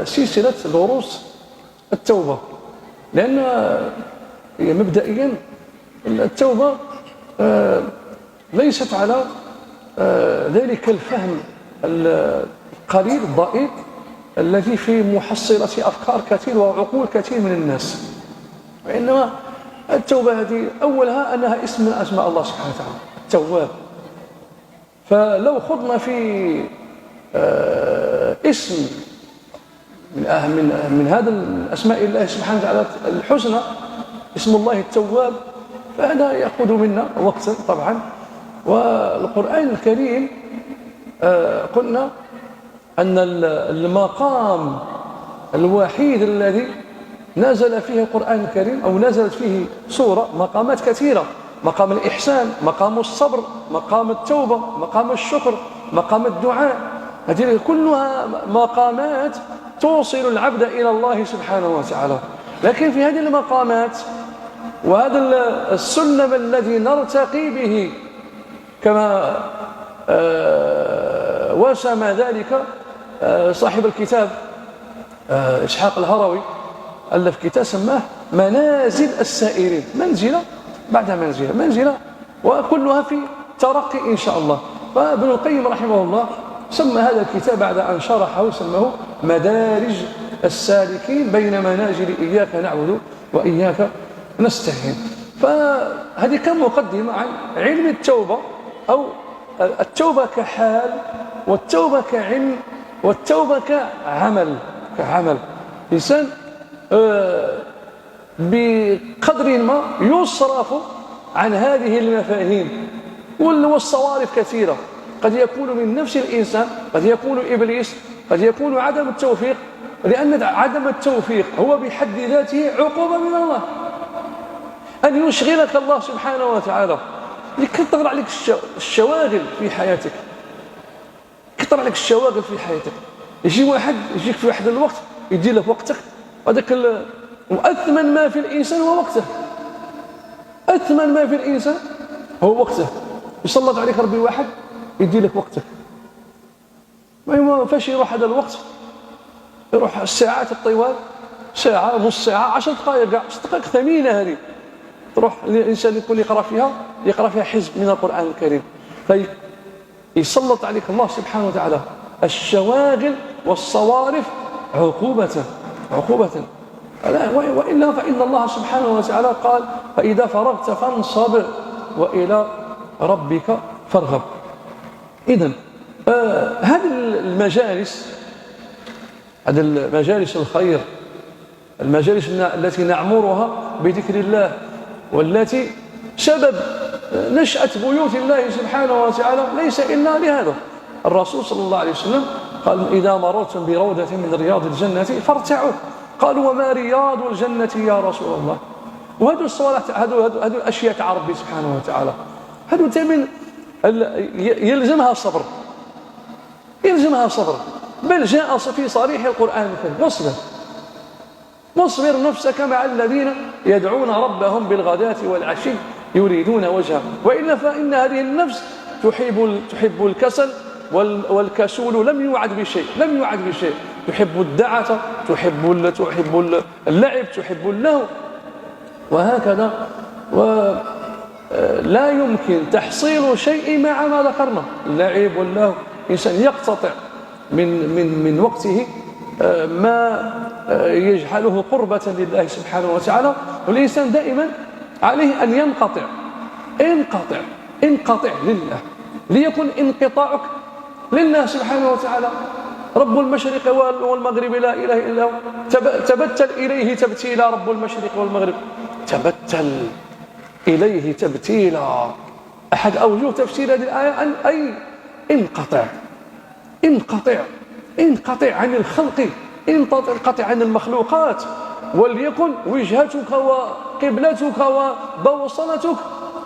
سلسلة دروس التوبة، لأن مبدئيا التوبة ليست على ذلك الفهم القليل الضئيل الذي في محصلة أفكار كثير وعقول كثير من الناس، وإنما التوبة هذه أولها أنها اسم من أسماء الله سبحانه وتعالى التواب. فلو خضنا في اسم من هذا الأسماء الله سبحانه وتعالى الحسنى، اسم الله التواب، فهذا يأخذ منا وقتا طبعا. والقرآن الكريم قلنا أن المقام الوحيد الذي نزل فيه القرآن الكريم أو نزلت فيه سورة، مقامات كثيرة: مقام الإحسان، مقام الصبر، مقام التوبة، مقام الشكر، مقام الدعاء. هذه كلها مقامات توصل العبد إلى الله سبحانه وتعالى. لكن في هذه المقامات وهذا السلم الذي نرتقي به كما وسم ذلك صاحب الكتاب إسحاق الهروي، ألف كتاب سماه منازل السائرين، منزلة بعد منزلة، منزلة وكلها في ترقي إن شاء الله. فابن القيم رحمه الله سمى هذا الكتاب بعد أن شرحه سماه مدارج السالكين بين منازل إياك نعبد وإياك نستعين. فهذه كم مقدمة عن علم التوبة، أو التوبة كحال، والتوبة كعلم، والتوبة كعمل. الإنسان بقدر ما يصرف عن هذه المفاهيم، والصوارف كثيرة، قد يكون من نفس الإنسان، قد يكون إبليس، قد يكون عدم التوفيق، لأن عدم التوفيق هو بحد ذاته عقوبة من الله، أن يشغلك الله سبحانه وتعالى، يكثر عليك الشواغل في حياتك، يكثر عليك الشواغل في حياتك. يجيك في واحد الوقت يدي لك وقتك، هذاك وأثمن ما في الإنسان هو وقته، أثمن ما في الإنسان هو وقته. يسلط عليك ربي واحد يدي لك وقتك، ما فاش يروح هذا الوقت، يروح الساعات الطوال، ساعة، نص ساعة، 10 دقائق، 10 دقائق ثمينة هذه، تروح الإنسان يكون يقرأ فيها حزب من القرآن الكريم، فيسلط عليك الله سبحانه وتعالى الشواغل والصوارف عقوبة. وإلا فإن الله سبحانه وتعالى قال: فإذا فرغت فانصب وإلى ربك فارغب. إذن هذه المجالس الخير، المجالس التي نعمرها بذكر الله، والتي سبب نشأة بيوت الله سبحانه وتعالى ليس إلا لهذا. الرسول صلى الله عليه وسلم قال: إذا مررتم بروضة من رياض الجنة فارتعوا. قالوا: وما رياض الجنة يا رسول الله؟ وهذو الصوالح، هذو الأشياء تاع ربي سبحانه وتعالى، هذو تمن يلزمها الصبر، بل جاء في صريح القرآن الكريم: واصبر نفسك مع الذين يدعون ربهم بالغداة والعشي يريدون وجهه، وإلا فإن هذه النفس تحب الكسل، والكسول لم يوعد بشيء، تحب الدعة، تحب اللعب، تحب اللهو، وهكذا. ولا يمكن تحصيل شيء مع ما ذكرنا، اللعب واللهو. إنسان يقتطع من وقته ما يجعله قربة لله سبحانه وتعالى، والإنسان دائما عليه أن انقطع لله، ليكن انقطاعك لله سبحانه وتعالى. رب المشرق والمغرب لا إله إلا هو، تبتل إليه تبتيلا. رب المشرق والمغرب، تبتل إليه تبتيلا. أحد أوجه تفسير هذه الآية أي انقطع عن الخلق، انقطع عن المخلوقات، وليكن وجهتك وقبلتك وبوصلتك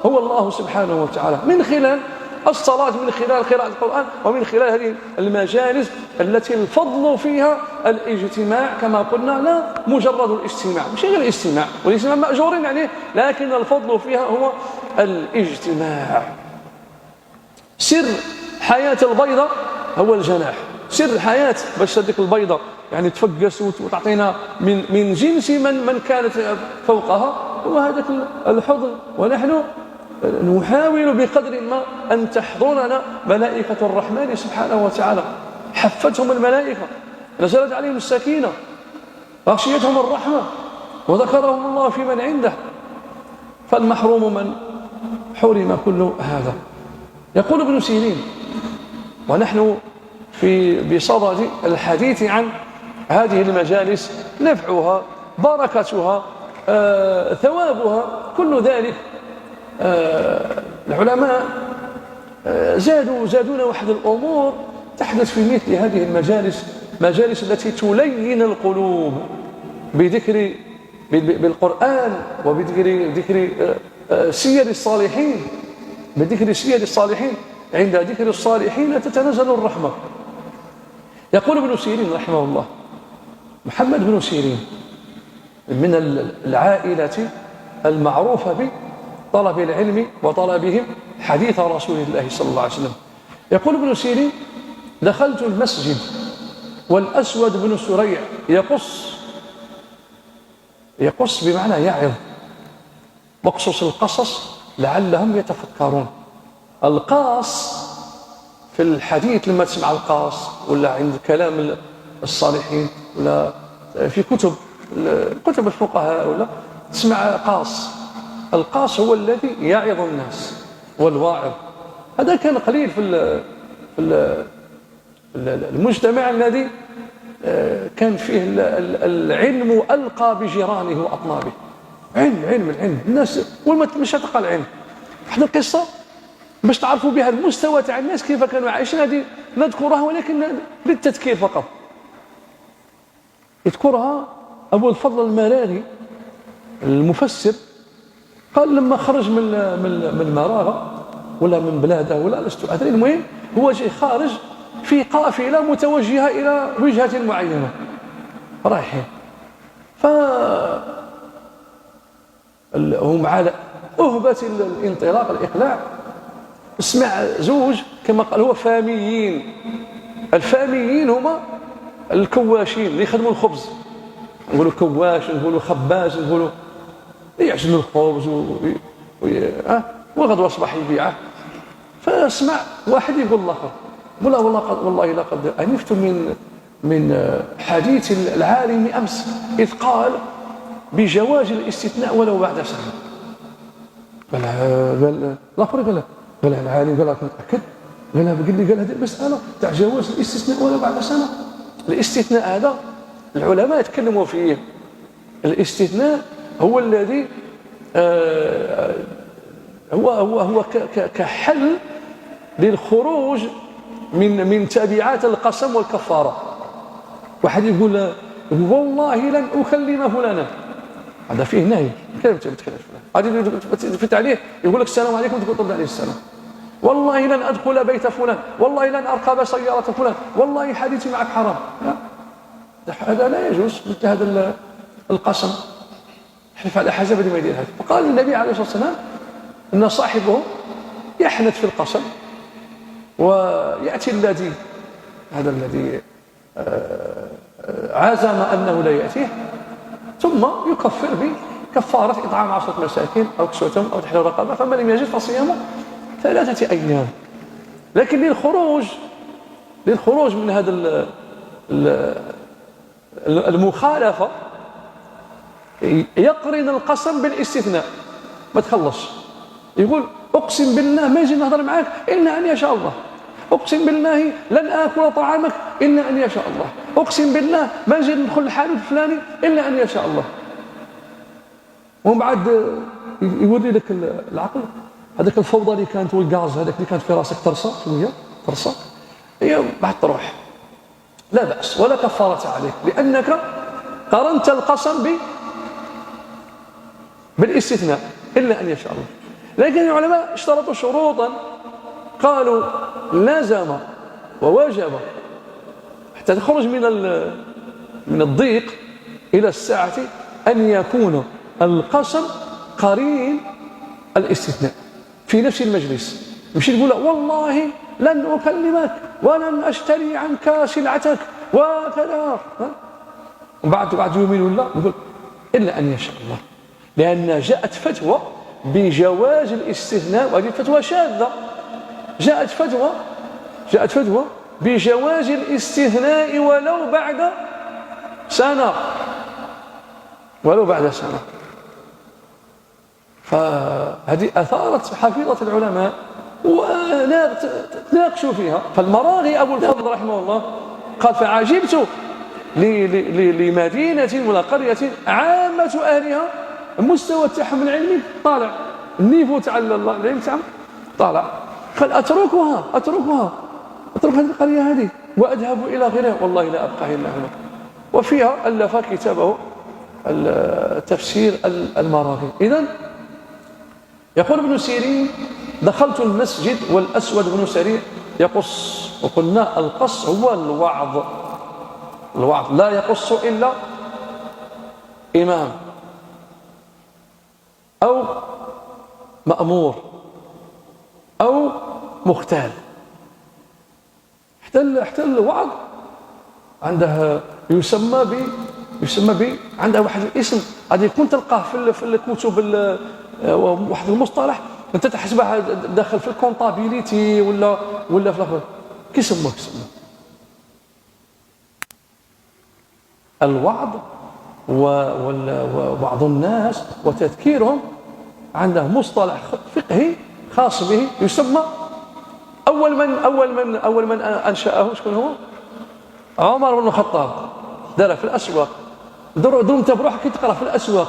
هو الله سبحانه وتعالى، من خلال الصلاة، من خلال قراءة القرآن، ومن خلال هذه المجالس التي الفضل فيها الاجتماع كما قلنا، لا مجرد الاستماع، مش غير الاستماع، والاستماع مأجورين عليه، لكن الفضل فيها هو الاجتماع. سر حياة البيضة هو الجناح، سر حياة باش هذيك البيضة يعني تفقس وتعطينا من جنس من كانت فوقها، وهذاك الحضن. ونحن نحاول بقدر ما أن تحضننا ملائكة الرحمن سبحانه وتعالى. حفتهم الملائكة، نزلت عليهم السكينة، غشيتهم الرحمة، وذكرهم الله في من عنده. فالمحروم من حرم كل هذا. يقول ابن سيرين، ونحن بصدد الحديث عن هذه المجالس، نفعها، بركتها، ثوابها، كل ذلك، العلماء زادونا واحد الأمور تحدث في مثل هذه المجالس، مجالس التي تلين القلوب بالقرآن وبذكر سير الصالحين، بذكر سير الصالحين. عند ذكر الصالحين تتنزل الرحمة. يقول ابن سيرين رحمه الله، محمد بن سيرين من العائلة المعروفة بطلب العلم وطلبهم حديث رسول الله صلى الله عليه وسلم. يقول ابن سيرين: دخلت المسجد والأسود بن سريع يقص بمعنى يعظ، مقصوص القصص لعلهم يتفكرون. القاص في الحديث لما تسمع القاص، ولا عند كلام الصالحين، ولا في كتب الفقهاء، ولا تسمع قاص. القاص هو الذي يعظ الناس والواعظ. هذا كان قليل في المجتمع الذي كان فيه العلم ألقى بجيرانه وأطنابه. علم الناس، مش تلقى العلم. واحد القصة باش تعرفوا بها المستوى تاع الناس كيف كانوا عايشين، هذه نذكرها ولكن للتذكير فقط. يذكرها أبو الفضل المراغي المفسر، قال لما خرج من مراغة ولا من بلاده ولا لست أدري، المهم هو جاي خارج في قافلة متوجهة إلى وجهة معينة رايحين، هم على أهبة الانطلاق الإقلاع اسمع زوج كما قال هو فاميين. الفاميين هما الكواشين اللي يخدموا الخبز، نقولوا كواش، نقولوا خباز، نقولوا يعجنوا الخبز وغدوة صباح يبيعه. فاسمع واحد يقول الاخر: والله لقد أنفت من حديث العالم أمس إذ قال بجواز الاستثناء ولو بعد سنة. قال الآخر قال العالم، قال لك متأكد؟ قال هذه المسألة تاع جواز الاستثناء ولو بعد سنة. الاستثناء هذا العلماء يتكلموا فيه. الاستثناء هو الذي هو كحل للخروج من تبعات القسم والكفارة. واحد يقول والله لن أكلم فلانا، هذا فيه نهي، كيف تتكلم فلان؟ هذه تفت عليه يقول لك السلام عليكم، تقول طب عليه السلام. والله لن أدخل بيت فلان، والله لن أركب سيارة فلان، والله حديثي معك حرام. هذا لا يجوز مثل هذا القسم، يحلف على حسب اللي ما يدير هذا. فقال النبي عليه الصلاة والسلام أن صاحبه يحنث في القسم، ويأتي الذي عزم أنه لا يأتيه، ثم يكفر بكفارة إطعام 10 مساكين أو كسوتهم أو تحرير رقبة، فمن لم يجد فصيام 3 أيام. لكن للخروج من هذا المخالفة يقرن القسم بالاستثناء، ما تخلص. يقول أقسم بالله ما يجي نهضر معك إلا أن يشاء الله، أقسم بالله لن آكل طعامك إلا أن يشاء الله، أقسم بالله ما نجي ندخل الحانوت الفلاني إلا أن يشاء الله. ومن بعد يوري لك العقل هذاك الفوضى اللي كانت والغاز هذاك اللي كانت في راسك ترصى شويه ترصى، هي بعد تروح، لا بأس ولا كفارة عليك، لأنك قرنت القسم بالاستثناء إلا أن يشاء الله. لكن العلماء اشترطوا شروطا، قالوا لازم ووجب حتى تخرج من الضيق إلى الساعة أن يكون القسم قرين الاستثناء في نفس المجلس. مش تقول والله لن أكلمك ولن أشتري عنك سلعتك وكذا، بعد يومين ولا يقول إلا أن يشاء الله، لأن جاءت فتوى بجواز الاستثناء، وهذه فتوى شاذة. جاءت فتوى بجواز الاستثناء ولو بعد سنة. فهذه أثارت حفيظة العلماء وناقشوا فيها. فالمراغي أبو الفضل رحمه الله قال: فعجبت لمدينة ولا قرية عامة أهلها مستوى التحمل العلمي طالع، النيفو تاع العلم تاعهم طالع. قال: أتركها هذه القرية هذه وأذهب إلى غيرها، والله لا أبقى إلا هنا. وفيها ألف كتابه تفسير المراغي. إذن يقول ابن سيرين: دخلت المسجد والأسود بن سريع يقص. وقلنا القص هو الوعظ لا يقص إلا إمام أو مأمور أو مختال. حتى الوعظ عنده يسمى ب عنده واحد الاسم غادي يكون تلقاه في الكتب، واحد المصطلح انت تحسبه داخل في الكونطابيليتي ولا في الاخر. كيسموه الوعظ. وبعض الناس وتذكيرهم عنده مصطلح فقهي خاص به يسمى أول من أنشأه شكون هو؟ عمر بن الخطاب. دار في الأسواق. دور انت بروحك كي تقرأ في الأسواق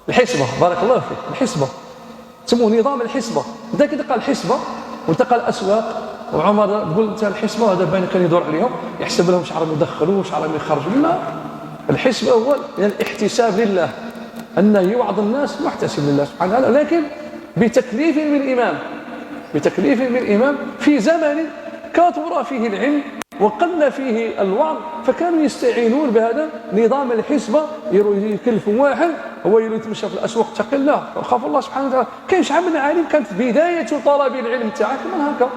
الحسبة. بارك الله فيك. الحسبة سموه نظام الحسبة. انت كي تقرأ الحسبة وتقرأ الأسواق، وعمر تقول انت الحسبة هذا باين كان يدور عليهم يحسب لهم شعر يدخلوا وشعر يخرجوا. لا، الحسبة هو يعني الاحتساب لله، أنه يوعظ الناس محتسب لله سبحانه وتعالى، لكن بتكليف من الإمام في زمن كثر فيه العلم وقل فيه الوعظ، فكانوا يستعينون بهذا نظام الحسبة. يكلفوا واحد هو يتمشى في الأسواق تقي الله وخاف الله سبحانه وتعالى. كاين شحال من عالم كانت بداية طلب العلم تاعك من هكا،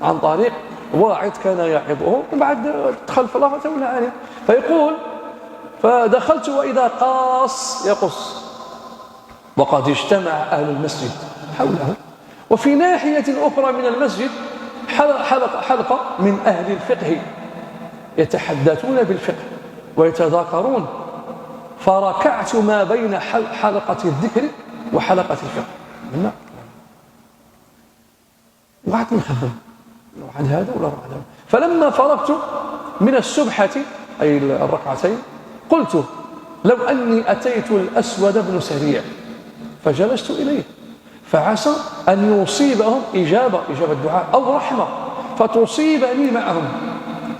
عن طريق واعظ كان يعظه، وبعد دخل في الله فتولى عالم. فيقول: فدخلت وإذا قاص يقص وقد اجتمع أهل المسجد حوله، وفي ناحية أخرى من المسجد حلقة من أهل الفقه يتحدثون بالفقه ويتذاكرون. فركعت ما بين حلقة الذكر وحلقة الفقه. وقعدت نخمم عن هذا ولا عن هذا. فلما فرغت من السبحة أي الركعتين قلت: لو أني أتيت الأسود بن سريع فجلست إليه فعسى أن يصيبهم إجابة دعاء أو رحمة فتصيبني معهم.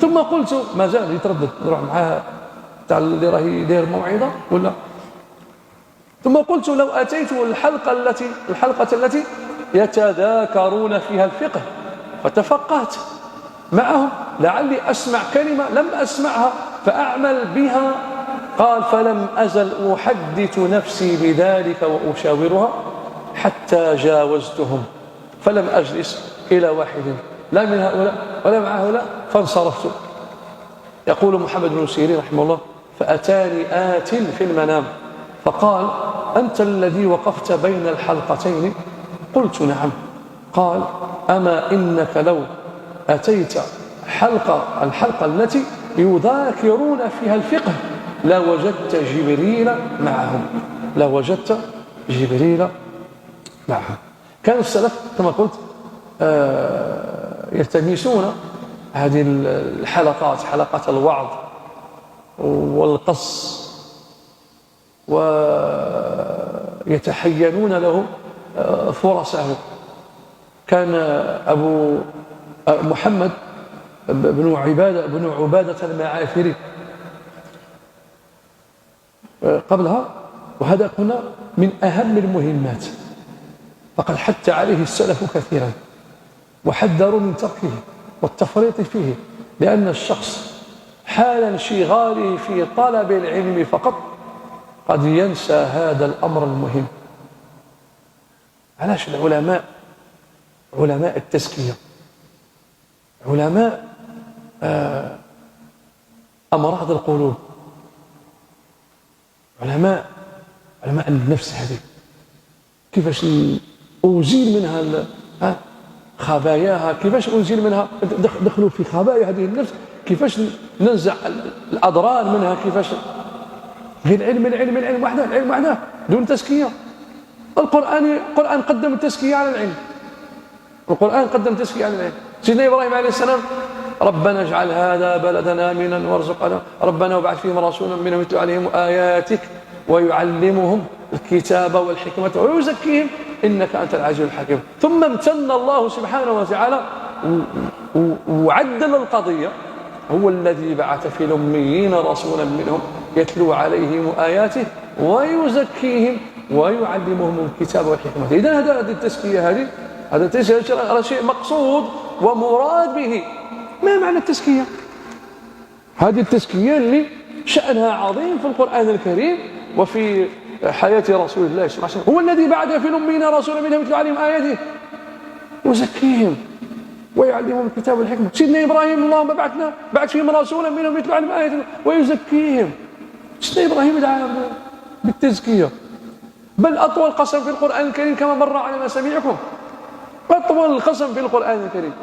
ثم قلت، ما زال يتردد نروح معاه تاع اللي راه يدير موعظة ولا. ثم قلت: لو أتيت الحلقة التي يتذاكرون فيها الفقه فتفقهت معهم لعلي أسمع كلمة لم أسمعها فأعمل بها. قال: فلم أزل أحدث نفسي بذلك وأشاورها حتى جاوزتهم، فلم أجلس إلى واحد لا من هؤلاء ولا مع هؤلاء فانصرفت. يقول محمد بن سيرين رحمه الله: فأتاني آت في المنام فقال: أنت الذي وقفت بين الحلقتين؟ قلت: نعم. قال: أما إنك لو أتيت الحلقة التي يذاكرون فيها الفقه لوجدت جبريل معهم. كان السلف كما قلت يلتمسون هذه الحلقات، حلقة الوعظ والقص، ويتحينون له فرصه. كان أبو محمد بن عبادة المعافري قبلها، وهذا كنا من أهم المهمات، فقد حث عليه السلف كثيرا وحذروا من تركه والتفريط فيه، لأن الشخص حال انشغاله في طلب العلم فقط قد ينسى هذا الأمر المهم. علاش العلماء علماء التزكية، علماء أمراض القلوب، علماء النفس هذه كيفاش أزيل منها خباياها، كيفاش أزيل منها، دخلوا في خبايا هذه النفس، كيفاش ننزع الأضرار منها، كيفاش غير العلم وحده دون تزكية. القرآن قدم التزكية على العلم، القرآن قدم التزكية على العلم. سيدنا إبراهيم عليه السلام: ربنا اجعل هذا بلدنا آمنا وارزقنا، ربنا وابعث فيهم رسولا منهم يتلو عليهم آياتك ويعلمهم الكتاب والحكمة ويزكيهم إنك أنت العزيز الحكيم. ثم امتن الله سبحانه وتعالى وعدل القضية: هو الذي بعث في الأميين رسولا منهم يتلو عليهم آياته ويزكيهم ويعلمهم الكتاب والحكمة. إذن هذه التزكية، هذا التزكية شيء مقصود ومراد به. ما معنى التزكية؟ هذه التزكية اللي شأنها عظيم في القرآن الكريم وفي حياة رسول الله صلى الله عليه وسلم. هو الذي بعث في الأميين رسولا منهم يتلو عليهم آياته ويزكيهم ويعلمهم الكتاب والحكمة. سيدنا إبراهيم: اللهم بعث فيهم رسولا منهم يتلو عليهم آياته ويزكيهم. سيدنا إبراهيم دعا بالتزكية. بل أطول قسم في القرآن الكريم كما مر على مسامعكم، أطول قسم في القرآن الكريم،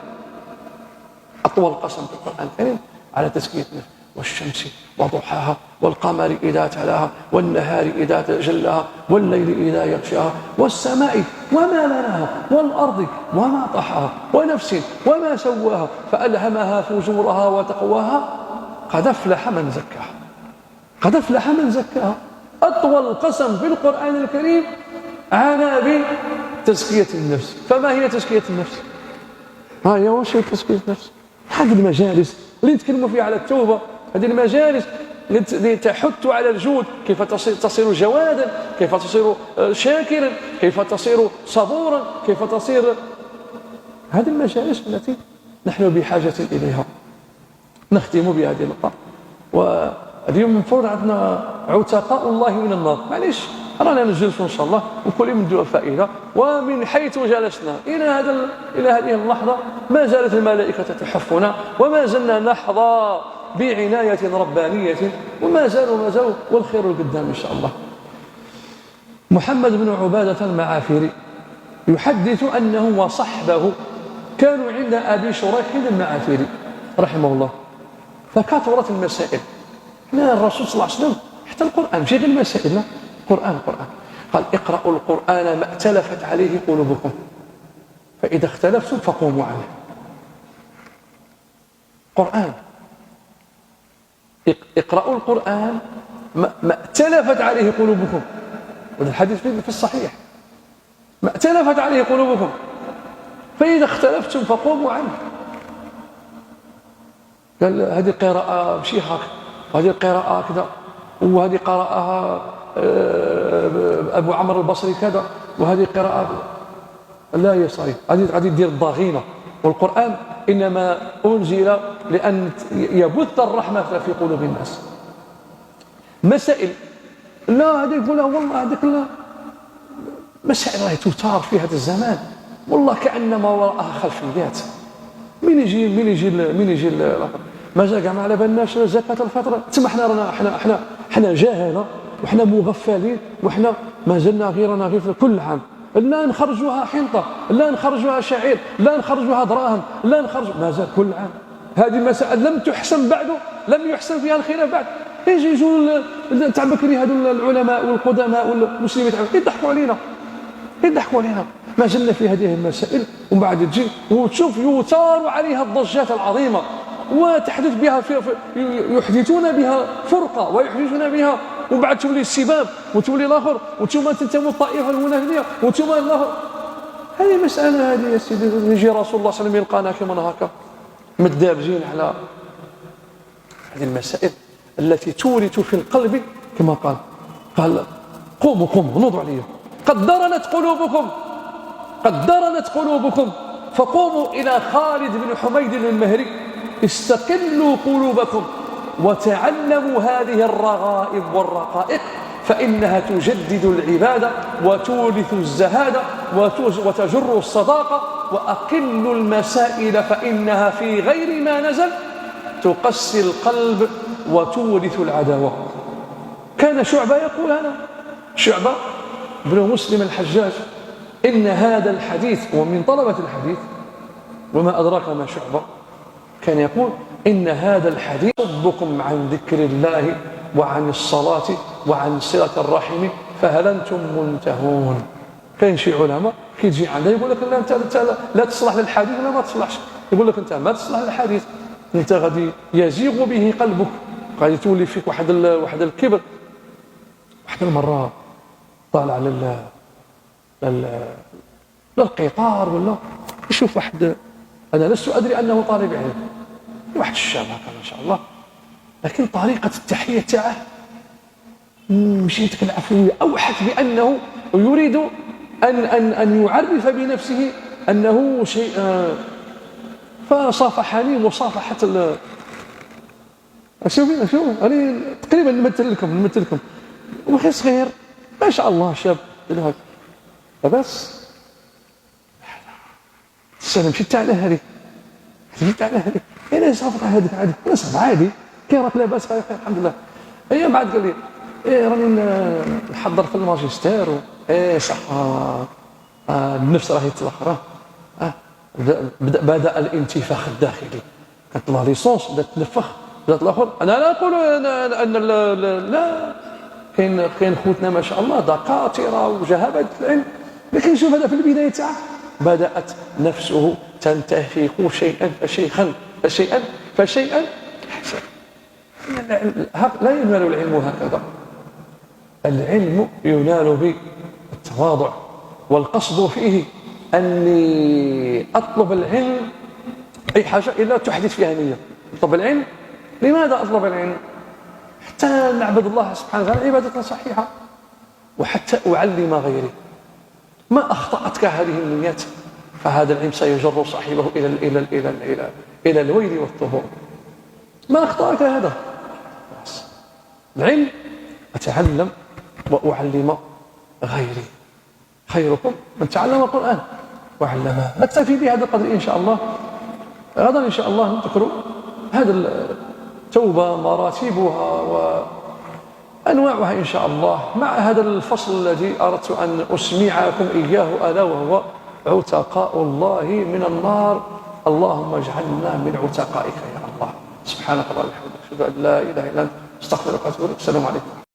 أطول قسم في القرآن الكريم على تزكية النفس: والشمس وضحاها والقمر إذا تلاها والنهار إذا جلاها والليل إذا يغشاها والسماء وما بناها والأرض وما طحاها ونفس وما سواها فألهمها فجورها وتقواها قد أفلح من زكاها. قد أفلح من زكاها. أطول قسم في القرآن الكريم على بتزكية النفس. فما هي تزكية النفس؟ ها هي وش هي تزكية النفس؟ هذه المجالس اللي نتكلموا فيها على التوبة، هذه المجالس اللي تحث على الجود، كيف تصير جوادا، كيف تصير شاكرا، كيف تصير صبورا، كيف تصير. هذه المجالس التي نحن بحاجة إليها. نختم بهذه النقطة. واليوم المفروض عندنا عتقاء الله من النار. معليش رانا نجلس إن شاء الله وكل من دون فائدة. ومن حيث جلسنا إلى هذه اللحظة ما زالت الملائكة تحفنا، وما زلنا نحظى بعناية ربانية، وما زالوا والخير القدام إن شاء الله. محمد بن عبادة المعافري يحدث أنه وصحبه كانوا عند أبي شريح المعافري رحمه الله، فكثرت المسائل. هنا الرسول صلى الله عليه وسلم حتى القرآن ماشي غير المسائل، قرآن قال: اقرأوا القرآن ما ائتلفت عليه قلوبكم فإذا اختلفتم فقوموا عليه. قرآن، اقرأوا القرآن ما ائتلفت عليه قلوبكم، وهذا الحديث في الصحيح: ما ائتلفت عليه قلوبكم فإذا اختلفتم فقوموا عنه. قال هذه القراءة مشي هاك، وهذه القراءة كذا، وهذه قراءها أبو عمرو البصري كذا، وهذه قراءة لا هي صحيح. هذه دير الضغينة. والقرآن إنما أنزل لأن يبث الرحمة في قلوب الناس. مسائل لا هذه يقول والله هذيك مسائل راهي تثار في هذا الزمان والله كأنما وراءها خلفيات. من يجي ما جا كاع ما على بالناش زكاة الفطر. تما حنا جاهلة وحنا مغفلين، وحنا ما زلنا غير كل عام لا نخرجوها حنطة، لا نخرجوها شعير، لا نخرجوها دراهم، لا نخرج ما زال كل عام. هذه مسائل لم تحسن بعد، لم يحسن فيها الخلاف بعد. يجوا تاع بكري هذو العلماء والقدماء والمسلمين يضحكوا علينا. ما زلنا في هذه المسائل، ومن بعد تجي وتشوف يثار عليها الضجات العظيمة، وتحدث بها يحدثون بها فرقة ويحدثون بها، وبعد تولي السباب وتولي الاخر، وانتم تنتموا الطائفه المناهضيه، وانتم الاخر. هذه مساله هذه يا سيدي. يجي رسول الله صلى الله عليه وسلم يلقانا كما هكا متدابجين على هذه المسائل التي تورث في القلب كما قال قوموا نوضوا عليها. قد درنت قلوبكم فقوموا إلى خالد بن حميد المهري استقلوا قلوبكم وتعلموا هذه الرغائب والرقائق، فإنها تجدد العبادة وتورث الزهادة وتجر الصداقة. وأقلوا المسائل فإنها في غير ما نزل تقسي القلب وتورث العداوة. كان شعبة يقول هذا، شعبة بن مسلم الحجاج، إن هذا الحديث ومن طلبة الحديث، وما أدراك ما شعبة، كان يقول إن هذا الحديث يصدكم عن ذكر الله وعن الصلاة وعن صلة الرحم فهل أنتم منتهون. كاين شي علماء كيجي عندها يقول لك لا، انت لا تصلح للحديث ولا ما تصلحش، يقول لك انت ما تصلح للحديث، انت غادي يزيغ به قلبك، غادي تولي فيك واحد الكبر. واحد المره طالع للقطار ولا يشوف واحد، انا لست ادري انه طالب علم، واحد الشاب هكا ما شاء الله، لكن طريقه التحيه تاعه ماشي ديك العفويه، اوحت بانه يريد ان يعرف بنفسه انه شيء، فصافحني مصافحه شوفي انا تقريبا نمثل لكم وخي صغير ما شاء الله شاب هكا لاباس، السلام مشيت تاع الاهلي، انا صافط هذاك عادي، انا صافط عادي كي راك لاباس الحمد لله. هي بعد قال لي راني نحضر في الماجستير صح، النفس راهي تطلق، بدا الانتفاخ الداخلي، كانت لا ليسونس بدات تنفخ، بدات الاخر. انا لا اقول ان لا، كاين خوتنا ما شاء الله دكاتره وجهابه العلم، لكن شوف هذا في البدايه تاعه بدات نفسه تنتفخ شيئا فشيئا. لا ينال العلم هكذا، العلم ينال بالتواضع، والقصد فيه أني أطلب العلم أي حاجة إلا تحدث فيها نية. أطلب العلم، لماذا أطلب العلم؟ حتى نعبد الله سبحانه وتعالى عبادة صحيحة، وحتى أعلم غيري. ما أخطأتك هذه النيات فهذا العلم سيجر صاحبه إلى الويل والطهور. ما أخطأك هذا العلم، أتعلم وأعلم غيري، خيركم من تعلم القرآن وعلمه. نكتفي بهذا القدر إن شاء الله. غدا إن شاء الله نذكر هذا التوبة، مراتبها وأنواعها إن شاء الله، مع هذا الفصل الذي أردت أن أسمعكم إياه، ألا وهو عتقاء الله من النار. اللهم اجعلنا من عتقائك يا الله. سبحانك اللهم وبحمدك، أشهد أن لا إله إلا أنت، أستغفرك وأتوب إليك. السلام عليكم.